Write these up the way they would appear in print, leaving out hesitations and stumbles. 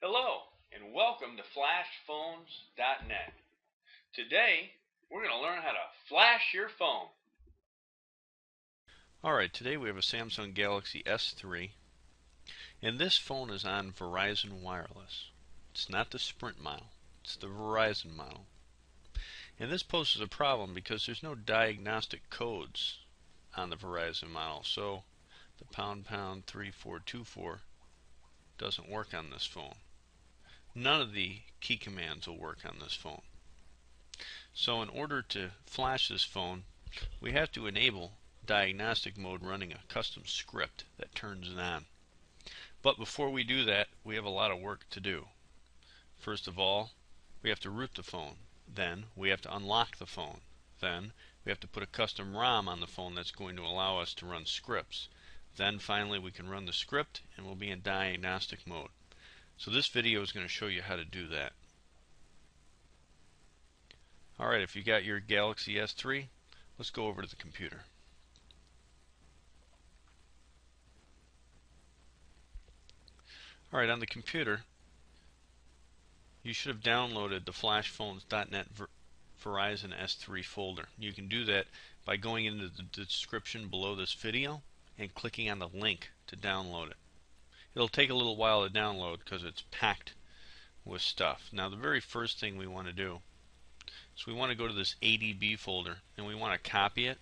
Hello, and welcome to flashedphones.net. Today, we're going to learn how to flash your phone. Alright, today we have a Samsung Galaxy S3, and this phone is on Verizon Wireless. It's not the Sprint model, it's the Verizon model. And this poses a problem because there's no diagnostic codes on the Verizon model, so the #3424 doesn't work on this phone. None of the key commands will work on this phone. So in order to flash this phone, we have to enable diagnostic mode running a custom script that turns it on. But before we do that, we have a lot of work to do. First of all, we have to root the phone. Then we have to unlock the phone. Then we have to put a custom ROM on the phone that's going to allow us to run scripts. Then finally we can run the script and we'll be in diagnostic mode. So this video is going to show you how to do that. Alright, if you got your Galaxy S3, let's go over to the computer. Alright, on the computer, you should have downloaded the flashedphones.net Verizon S3 folder. You can do that by going into the description below this video and clicking on the link to download it. It'll take a little while to download because it's packed with stuff. Now the very first thing we want to do is we want to go to this ADB folder and we want to copy it,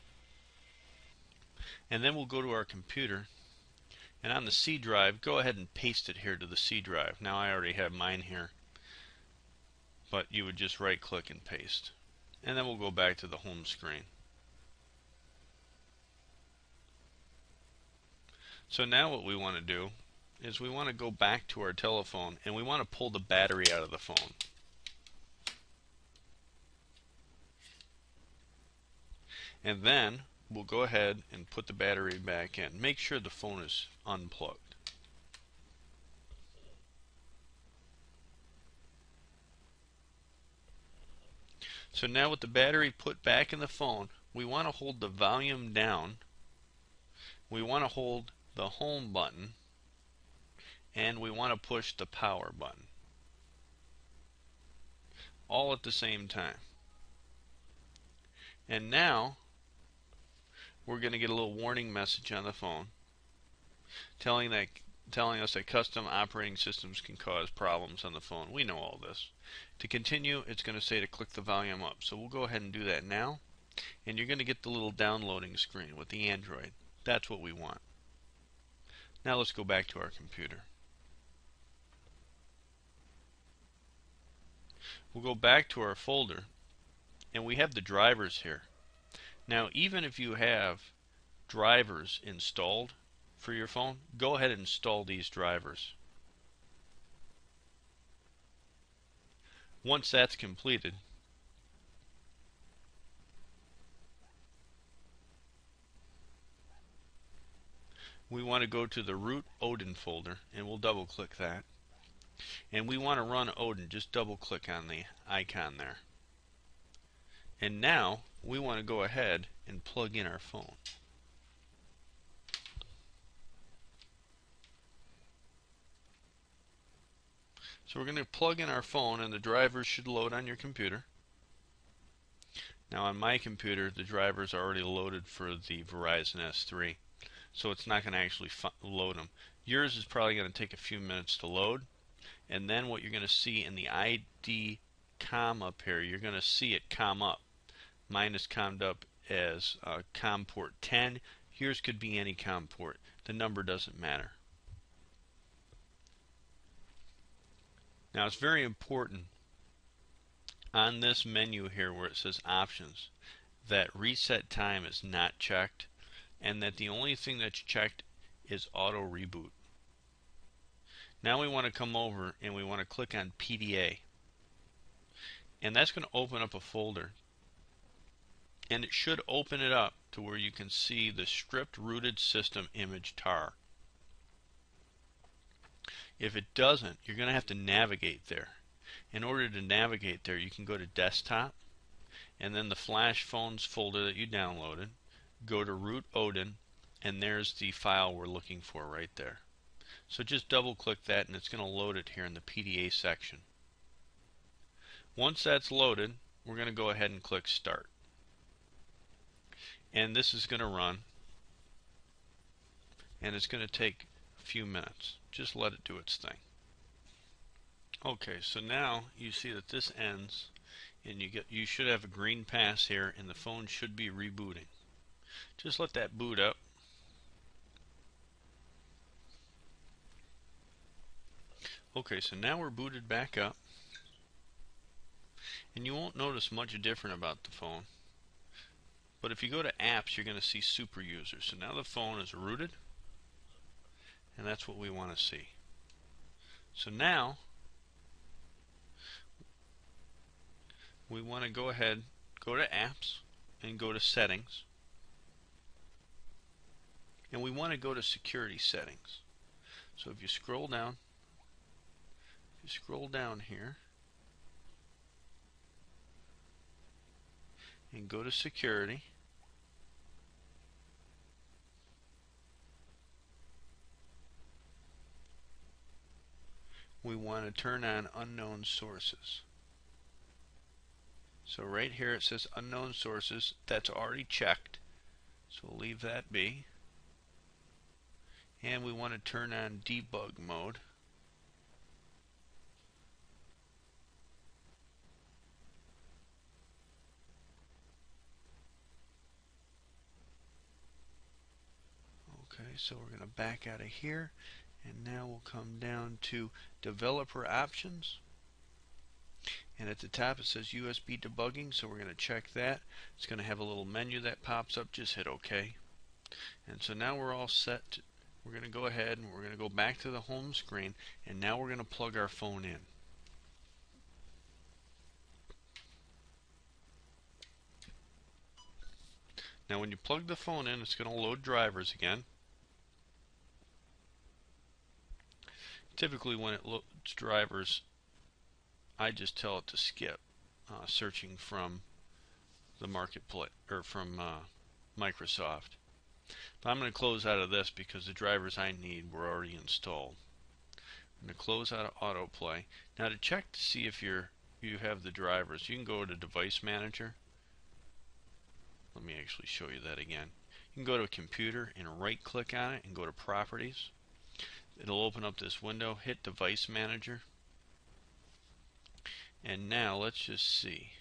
and then we'll go to our computer and on the C drive go ahead and paste it here to the C drive. Now I already have mine here, but you would just right click and paste, and then we'll go back to the home screen. So now what we want to do is we want to go back to our telephone and we want to pull the battery out of the phone. And then we'll go ahead and put the battery back in. Make sure the phone is unplugged. So now with the battery put back in the phone, we want to hold the volume down, we want to hold the home button, and we want to push the power button all at the same time. And now we're going to get a little warning message on the phone telling us that custom operating systems can cause problems on the phone. We know all this. To continue, it's going to say to click the volume up. So we'll go ahead and do that now, and you're going to get the little downloading screen with the Android. That's what we want. Now let's go back to our computer. We'll go back to our folder, and we have the drivers here. Now even if you have drivers installed for your phone, go ahead and install these drivers. Once that's completed, we want to go to the root Odin folder, and we'll double click that. And we want to run Odin. Just double click on the icon there. And now we want to go ahead and plug in our phone. So we're going to plug in our phone, and the drivers should load on your computer. Now on my computer, the drivers are already loaded for the Verizon S3, so it's not going to actually load them. Yours is probably going to take a few minutes to load, and then what you're going to see in the ID COM up here, you're going to see it COM up. Mine is COMmed up as COM port 10. Yours could be any COM port. The number doesn't matter. Now it's very important on this menu here where it says options that reset time is not checked, and that the only thing that's checked is auto reboot. Now we want to come over and we want to click on PDA, and that's going to open up a folder, and it should open it up to where you can see the stripped rooted system image tar. If it doesn't, you're going to have to navigate there. In order to navigate there, you can go to desktop, and then the flash phones folder that you downloaded, go to root Odin, and there's the file we're looking for right there. So just double click that and it's going to load it here in the PDA section. Once that's loaded, we're going to go ahead and click Start. And this is going to run, and it's going to take a few minutes. Just let it do its thing. Okay, so now you see that this ends, and you should have a green pass here, and the phone should be rebooting. Just let that boot up. Okay, so now we're booted back up, and you won't notice much different about the phone. But if you go to apps, you're going to see super users. So now the phone is rooted, and that's what we want to see. So now we want to go ahead, go to apps, and go to settings. And we want to go to security settings. So if you scroll down, here and go to security, we want to turn on unknown sources. So right here it says unknown sources. That's already checked, so we'll leave that be. And we want to turn on debug mode. Okay, so we're going to back out of here, and now we'll come down to developer options, and at the top it says USB debugging, so we're going to check that. It's going to have a little menu that pops up. Just hit OK. And so now we're all set. We're going to go ahead and we're going to go back to the home screen, and now we're going to plug our phone in. Now when you plug the phone in, it's going to load drivers again. Typically when it loads drivers, I just tell it to skip searching from the marketplace or from Microsoft. But I'm going to close out of this because the drivers I need were already installed. I'm going to close out of autoplay. Now to check to see if you have the drivers, you can go to Device Manager. Let me actually show you that again. You can go to a computer and right click on it and go to Properties. It'll open up this window. Hit Device Manager. And now let's just see.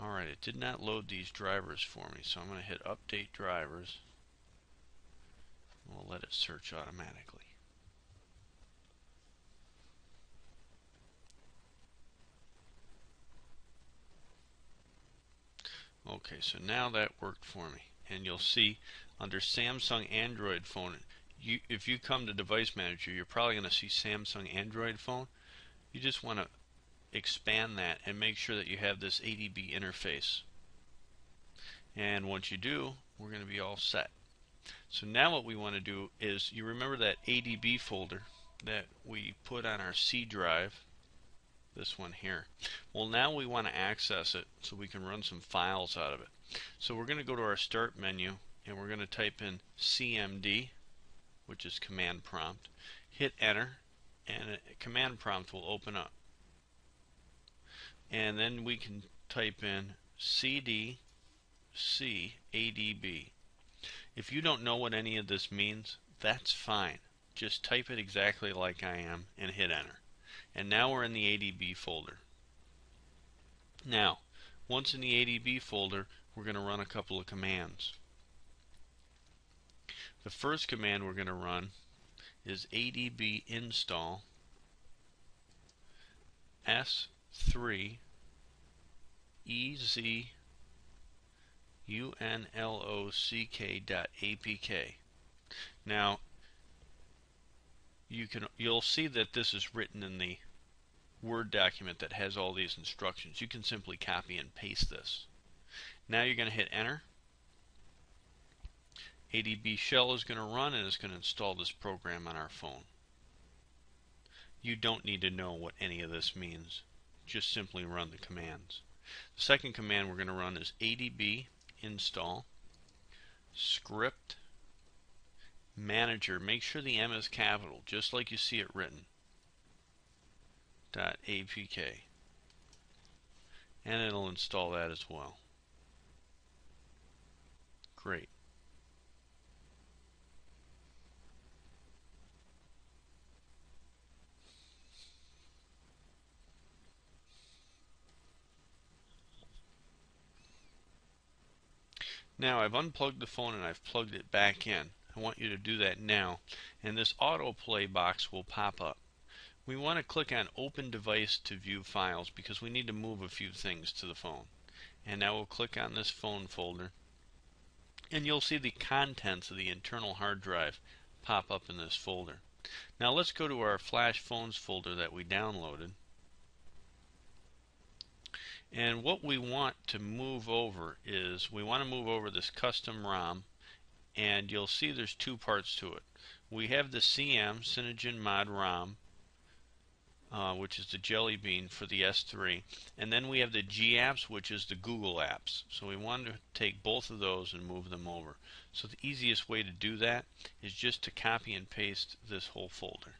Alright, it did not load these drivers for me, so I'm going to hit Update Drivers. We'll let it search automatically. Okay, so now that worked for me. And you'll see under Samsung Android phone, if you come to Device Manager, you're probably going to see Samsung Android phone. You just want to expand that and make sure that you have this ADB interface. And once you do, we're going to be all set. So now what we want to do is, you remember that ADB folder that we put on our C drive, this one here. Well, now we want to access it so we can run some files out of it. So we're going to go to our Start menu and we're going to type in CMD, which is command prompt. Hit enter and a command prompt will open up. And then we can type in cd c adb. If you don't know what any of this means, that's fine. Just type it exactly like I am and hit enter. And now we're in the ADB folder. Now, once in the ADB folder, we're going to run a couple of commands. The first command we're going to run is adb install s3 ezunlock.apk. Now you'll see that this is written in the Word document that has all these instructions. You can simply copy and paste this. Now you're going to hit enter. ADB shell is going to run and it's going to install this program on our phone. You don't need to know what any of this means. Just simply run the commands. The second command we're going to run is adb install script manager, make sure the M is capital, just like you see it written. .apk. And it'll install that as well. Great. Now I've unplugged the phone and I've plugged it back in. I want you to do that now, and this autoplay box will pop up. We want to click on Open Device to view files because we need to move a few things to the phone. And now we'll click on this phone folder, and you'll see the contents of the internal hard drive pop up in this folder. Now let's go to our Flash Phones folder that we downloaded. And what we want to move over is we want to move over this custom ROM, and you'll see there's two parts to it. We have the CM Synogen Mod ROM, which is the Jelly Bean for the S3, and then we have the G apps, which is the Google apps. So we want to take both of those and move them over. So the easiest way to do that is just to copy and paste this whole folder.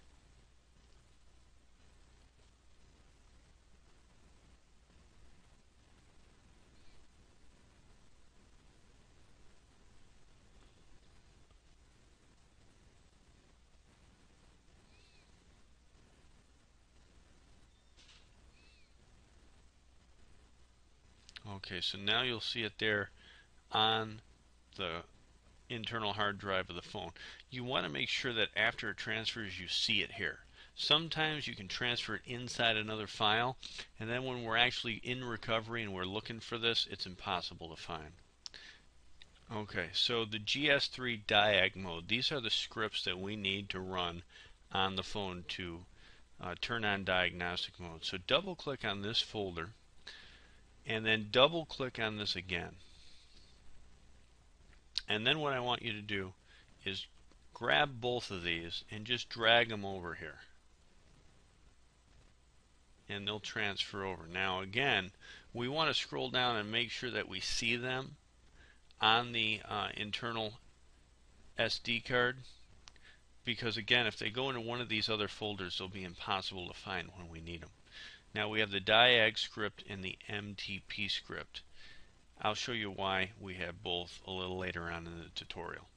Okay, so now you'll see it there on the internal hard drive of the phone. You want to make sure that after it transfers you see it here. Sometimes you can transfer it inside another file, and then when we're actually in recovery and we're looking for this, it's impossible to find. Okay, so the GS3 Diag mode, these are the scripts that we need to run on the phone to turn on diagnostic mode. So double click on this folder, and then double click on this again. And then what I want you to do is grab both of these and just drag them over here. And they'll transfer over. Now again, we want to scroll down and make sure that we see them on the internal SD card, because again, if they go into one of these other folders, they'll be impossible to find when we need them. Now we have the Diag script and the MTP script. I'll show you why we have both a little later on in the tutorial.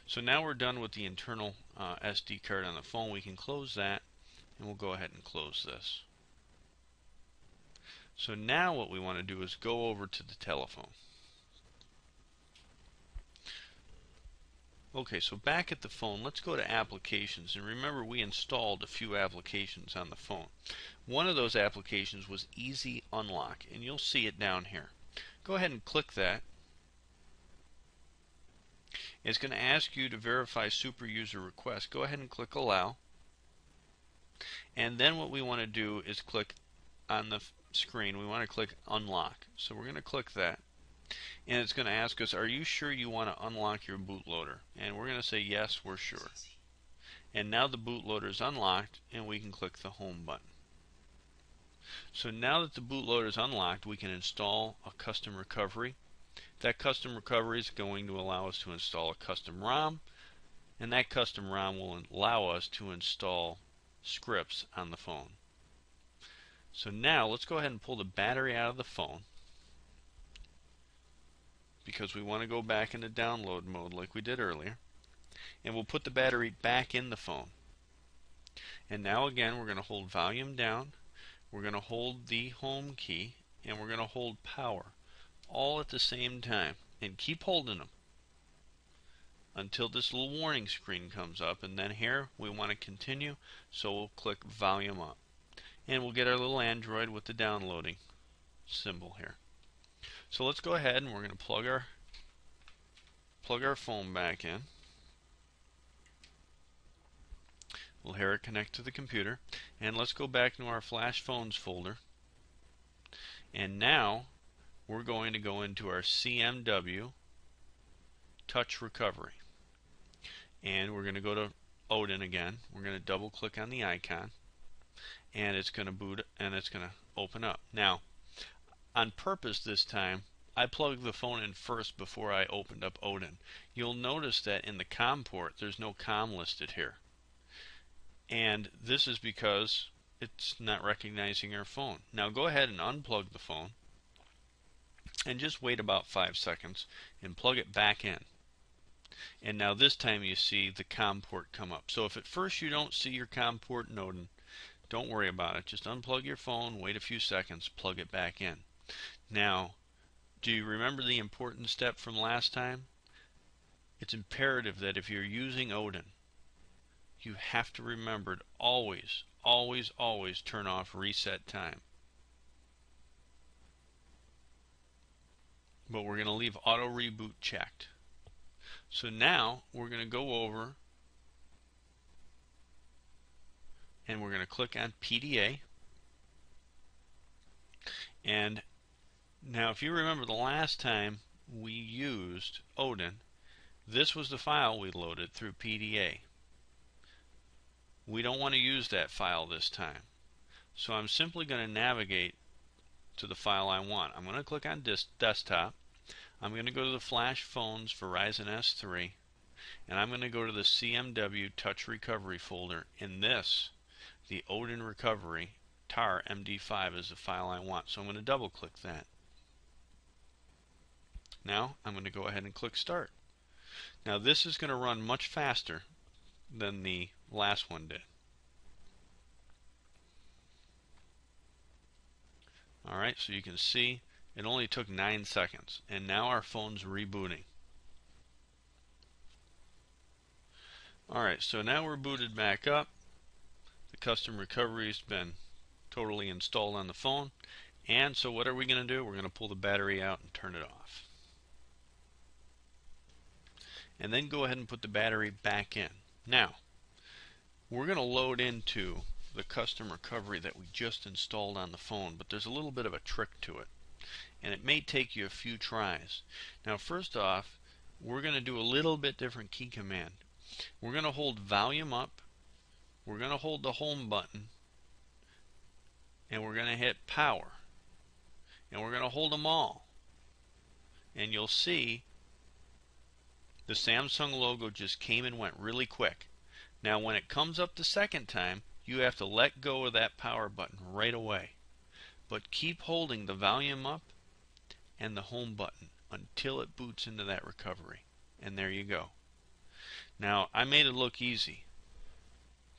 So now we're done with the internal SD card on the phone. We can close that, and we'll go ahead and close this. So now what we want to do is go over to the telephone. Okay, so back at the phone, let's go to applications, and remember we installed a few applications on the phone. One of those applications was Easy Unlock, and you'll see it down here. Go ahead and click that. It's going to ask you to verify super user request. Go ahead and click Allow. And then what we want to do is click on the screen. We want to click Unlock. So we're going to click that. And it's going to ask us, are you sure you want to unlock your bootloader? And we're going to say yes, we're sure. And now the bootloader is unlocked, and we can click the Home button. So now that the bootloader is unlocked, we can install a custom recovery. That custom recovery is going to allow us to install a custom ROM, and that custom ROM will allow us to install scripts on the phone. So now let's go ahead and pull the battery out of the phone, because we want to go back into download mode like we did earlier, and we'll put the battery back in the phone. And now again, we're going to hold volume down, we're going to hold the home key, and we're going to hold power all at the same time, and keep holding them until this little warning screen comes up. And then here we want to continue, so we'll click volume up, and we'll get our little Android with the downloading symbol here. So let's go ahead and we're going to plug our phone back in. We'll hear it connect to the computer, and let's go back to our Flash Phones folder. And now we're going to go into our CMW Touch Recovery, and we're going to go to Odin again. We're going to double click on the icon, and it's going to boot, and it's going to open up. Now, on purpose this time, I plugged the phone in first before I opened up Odin. You'll notice that in the COM port there's no COM listed here. And this is because it's not recognizing our phone. Now go ahead and unplug the phone and just wait about 5 seconds and plug it back in. And now this time you see the COM port come up. So if at first you don't see your COM port in Odin, don't worry about it. Just unplug your phone, wait a few seconds, plug it back in. Now, do you remember the important step from last time? It's imperative that if you're using Odin, you have to remember to always, always, always turn off reset time. But we're going to leave auto reboot checked. So now we're going to go over and we're going to click on PDA. And now if you remember the last time we used Odin, this was the file we loaded through PDA. We don't want to use that file this time. So I'm simply going to navigate to the file I want. I'm going to click on desktop. I'm going to go to the Flash Phones Verizon S3, and I'm going to go to the CMW Touch Recovery folder. In this, the Odin Recovery tar MD5 is the file I want. So I'm going to double click that. Now I'm going to go ahead and click Start. Now this is going to run much faster than the last one did. Alright, so you can see it only took 9 seconds, and now our phone's rebooting. Alright, so now we're booted back up. The custom recovery has been totally installed on the phone. And so what are we going to do? We're going to pull the battery out and turn it off. And then go ahead and put the battery back in. Now, we're going to load into the custom recovery that we just installed on the phone, but there's a little bit of a trick to it, and it may take you a few tries. Now first off, we're going to do a little bit different key command. We're going to hold volume up, we're going to hold the home button, and we're going to hit power, and we're going to hold them all, and you'll see the Samsung logo just came and went really quick. Now when it comes up the second time, you have to let go of that power button right away. But keep holding the volume up and the home button until it boots into that recovery. And there you go. Now I made it look easy.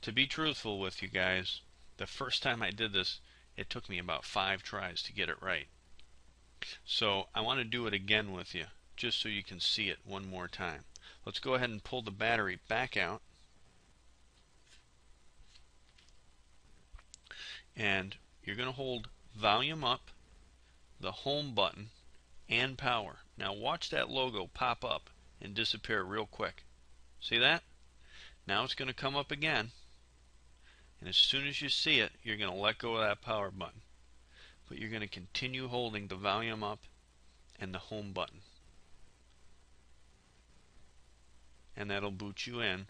To be truthful with you guys, the first time I did this, it took me about 5 tries to get it right. So I want to do it again with you, just so you can see it one more time. Let's go ahead and pull the battery back out. And you're going to hold volume up, the home button, and power. Now watch that logo pop up and disappear real quick. See that? Now it's going to come up again. And as soon as you see it, you're going to let go of that power button. But you're going to continue holding the volume up and the home button. And that'll boot you in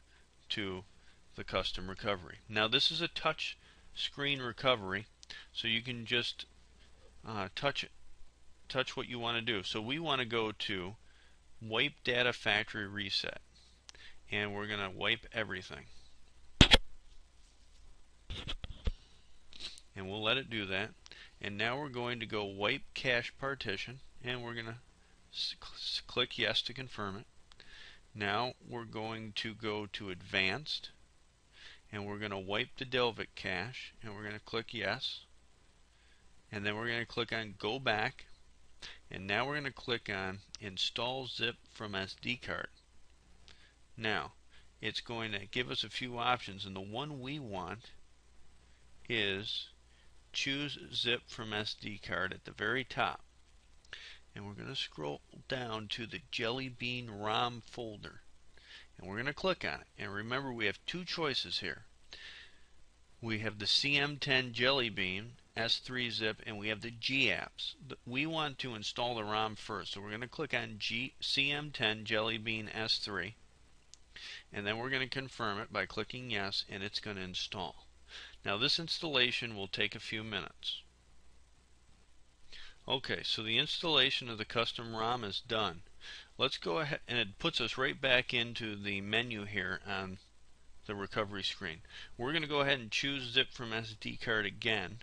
to the custom recovery. Now this is a touch screen recovery, so you can just touch what you want to do. So we want to go to wipe data factory reset, and we're going to wipe everything, and we'll let it do that. And now we're going to go wipe cache partition, and we're going to click yes to confirm it. Now we're going to go to advanced, and we're going to wipe the dalvik cache, and we're going to click yes. And then we're going to click on go back, and now we're going to click on install zip from SD card. Now it's going to give us a few options, and the one we want is choose zip from SD card at the very top. And we're going to scroll down to the Jelly Bean ROM folder, and we're going to click on it. And remember, we have 2 choices here. We have the CM10 Jelly Bean S3 zip, and we have the G apps. We want to install the ROM first, so we're going to click on CM10 Jelly Bean S3, and then we're going to confirm it by clicking yes, and it's going to install. Now this installation will take a few minutes. Okay, so the installation of the custom ROM is done. Let's go ahead, and it puts us right back into the menu here on the recovery screen. We're going to go ahead and choose zip from SD card again,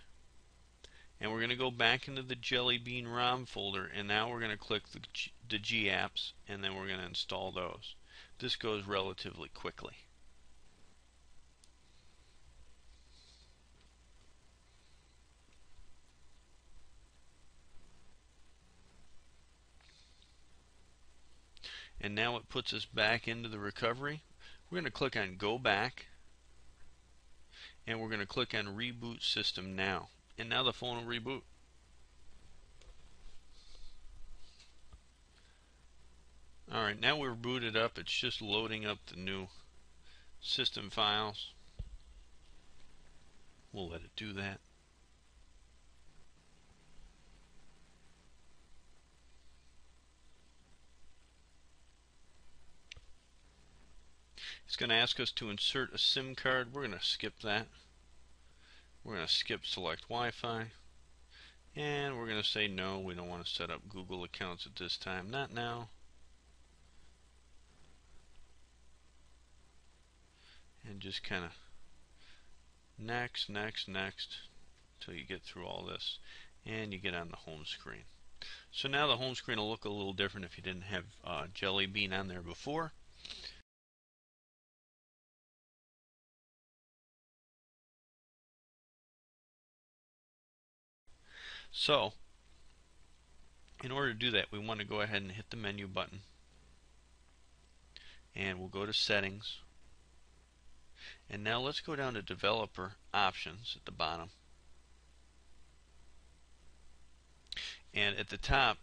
and we're going to go back into the Jelly Bean ROM folder, and now we're going to click the G apps, and then we're going to install those. This goes relatively quickly. And now it puts us back into the recovery. We're going to click on Go Back, and we're going to click on Reboot System Now. And now the phone will reboot. Alright, now we're booted up. It's just loading up the new system files. We'll let it do that. It's going to ask us to insert a SIM card. We're going to skip that. We're going to skip select Wi-Fi. And we're going to say no, we don't want to set up Google accounts at this time. Not now. And just kind of next, next, next until you get through all this. And you get on the home screen. So now the home screen will look a little different if you didn't have Jelly Bean on there before. So, in order to do that, we want to go ahead and hit the menu button. And we'll go to Settings. And now let's go down to Developer Options at the bottom. And at the top,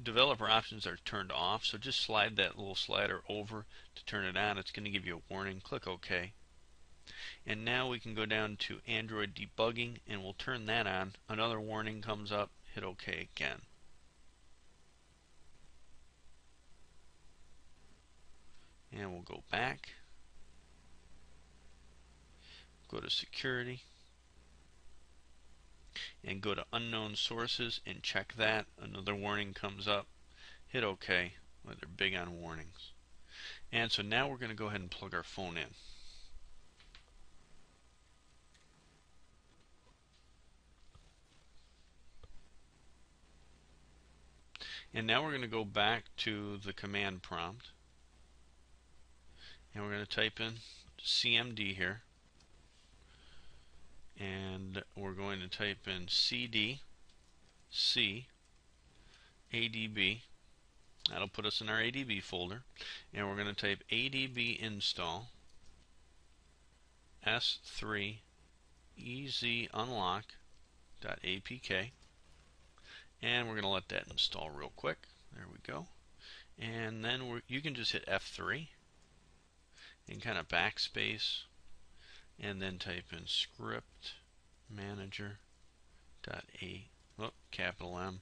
developer options are turned off, so just slide that little slider over to turn it on. It's going to give you a warning. Click OK. And now we can go down to Android debugging, and we'll turn that on. Another warning comes up. Hit OK again. And we'll go back. Go to Security. And go to Unknown Sources and check that. Another warning comes up. Hit OK. Well, they're big on warnings. And so now we're going to go ahead and plug our phone in. And now we're going to go back to the command prompt. And we're going to type in CMD here. And we're going to type in CD C ADB. That'll put us in our ADB folder. And we're going to type ADB install S3 EZ unlock.apk. And we're going to let that install real quick. There we go. And then you can just hit F3 and kind of backspace, and then type in script manager capital M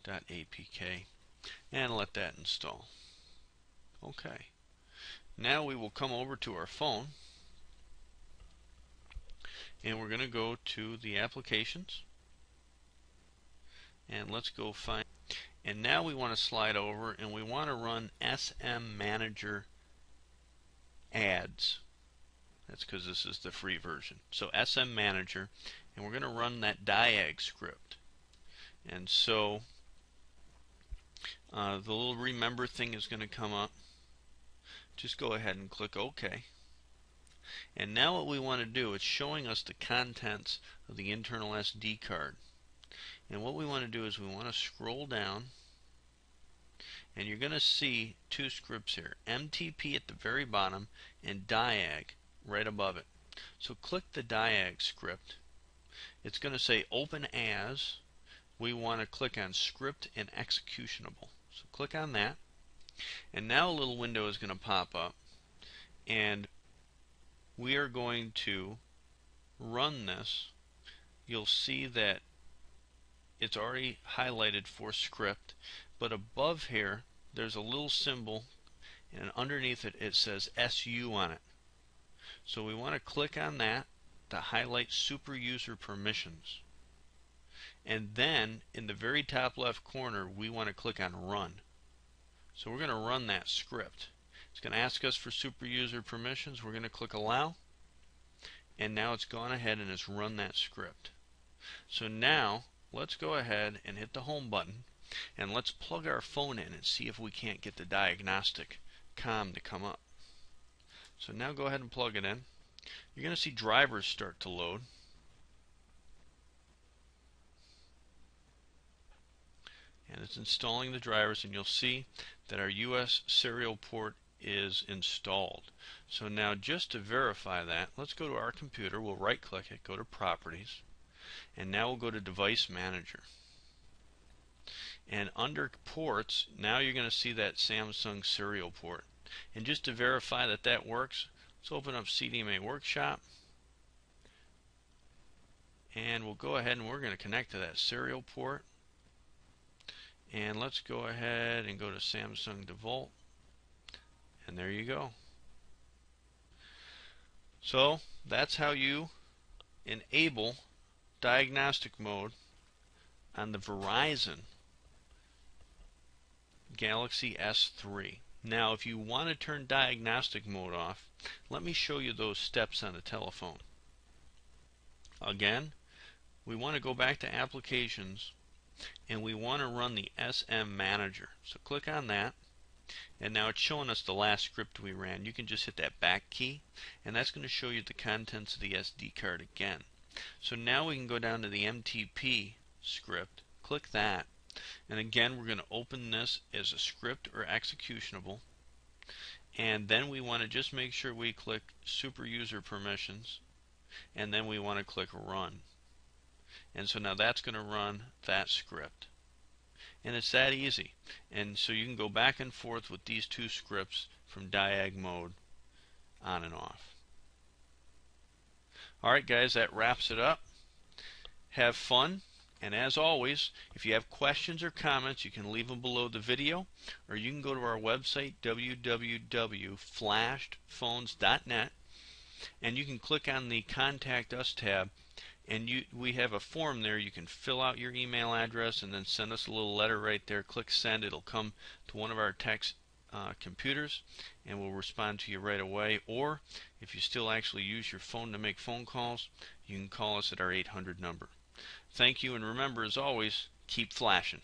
.apk, and let that install. Okay. Now we will come over to our phone, and we're going to go to the applications, and let's go find, and now we want to slide over and we want to run SM Manager ads. That's because this is the free version. So SM Manager, and we're going to run that Diag script. And so the little remember thing is going to come up. Just go ahead and click OK. And now what we want to do, it's showing us the contents of the internal SD card. And what we want to do is we want to scroll down, and you're going to see two scripts here, MTP at the very bottom and Diag right above it. So click the Diag script. It's going to say open as. We want to click on script and executionable. So click on that, and now a little window is going to pop up, and we are going to run this. You'll see that it's already highlighted for script, but above here there's a little symbol, and underneath it it says SU on it. So we want to click on that to highlight super user permissions. And then in the very top left corner we want to click on run. So we're going to run that script. It's going to ask us for super user permissions. We're going to click allow, and now it's gone ahead and it's run that script. So now let's go ahead and hit the home button, and let's plug our phone in and see if we can't get the diagnostic com to come up. So now go ahead and plug it in. You're going to see drivers start to load. And it's installing the drivers, and you'll see that our US serial port is installed. So now just to verify that, let's go to our computer. We'll right click it, go to properties, and now we'll go to device manager. And under ports, now you're going to see that Samsung serial port. And just to verify that that works, let's open up CDMA Workshop, and we'll go ahead and we're going to connect to that serial port. And let's go ahead and go to Samsung DeVault, and there you go. So that's how you enable diagnostic mode on the Verizon Galaxy S3. Now if you want to turn diagnostic mode off, let me show you those steps on the telephone. Again, we want to go back to applications, and we want to run the SM Manager. So click on that, and now it's showing us the last script we ran. You can just hit that back key, and that's going to show you the contents of the SD card again. So now we can go down to the MTP script, click that, and again we're going to open this as a script or executionable, and then we want to just make sure we click super user permissions, and then we want to click run. And so now that's going to run that script. And it's that easy. And so you can go back and forth with these two scripts from Diag mode on and off. Alright guys, that wraps it up. Have fun. And as always, if you have questions or comments, you can leave them below the video, or you can go to our website, www.flashedphones.net, and you can click on the Contact Us tab, and we have a form there. You can fill out your email address and then send us a little letter right there. Click send. It'll come to one of our text computers, and we'll respond to you right away. Or if you still actually use your phone to make phone calls, you can call us at our 800 number. Thank you, and remember, as always, keep flashing.